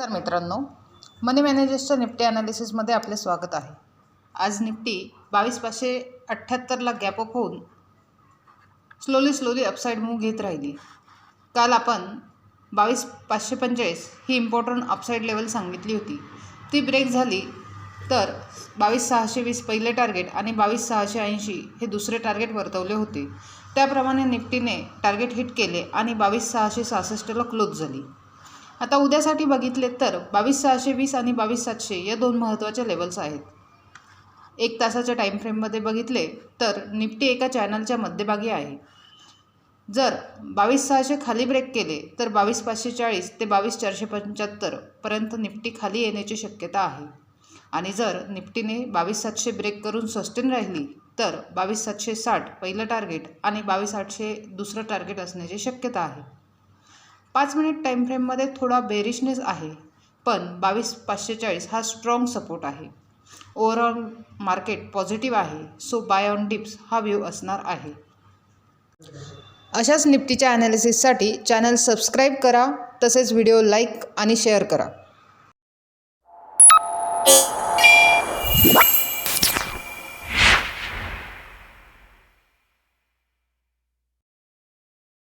नमस्कार मित्रांनो, मनी मॅनेजर्सच्या निफ्टी ॲनालिसिसमध्ये आपले स्वागत आहे। आज निफ्टी 22,578ला गॅप अप होऊन स्लोली अपसाइड मूव्ह घेत राहिली। काल आपण 22,545 ही इम्पॉर्टंट अपसाइड लेवल सांगितली होती, ती ब्रेक झाली तर 22,620 पहिले टार्गेट आणि 22,680 हे दुसरे टार्गेट वर्तवले होते। त्याप्रमाणे निफ्टीने टार्गेट हिट केले आणि 22,666ला क्लोज झाली। आता उद्यासाठी बघितले तर 22,620 आणि 22,700 या दोन महत्त्वाच्या लेवल्स आहेत। एक तासाच्या टाईम फ्रेममध्ये बघितले तर निफ्टी एका चॅनलच्या मध्यभागी आहे। जर 22,600 खाली ब्रेक केले तर 22,540 ते 22,475 पर्यंत निफ्टी खाली येण्याची शक्यता आहे आणि जर निफ्टीने 22,700 ब्रेक करून सस्टेन राहिली तर 22,760 पहिलं टार्गेट आणि 22,800 दुसरं टार्गेट असण्याची शक्यता आहे। 5 मिनिट टाईम फ्रेममध्ये थोडा बेरिशनेस आहे, पण 22,540 हा स्ट्रॉंग सपोर्ट आहे। ओव्हरऑल मार्केट पॉझिटिव्ह आहे, सो बाय ऑन डिप्स हा व्ह्यू असणार आहे। अशाच निफ्टीच्या ॲनालिसिससाठी चॅनल सबस्क्राईब करा, तसेच व्हिडिओ लाईक आणि शेअर करा।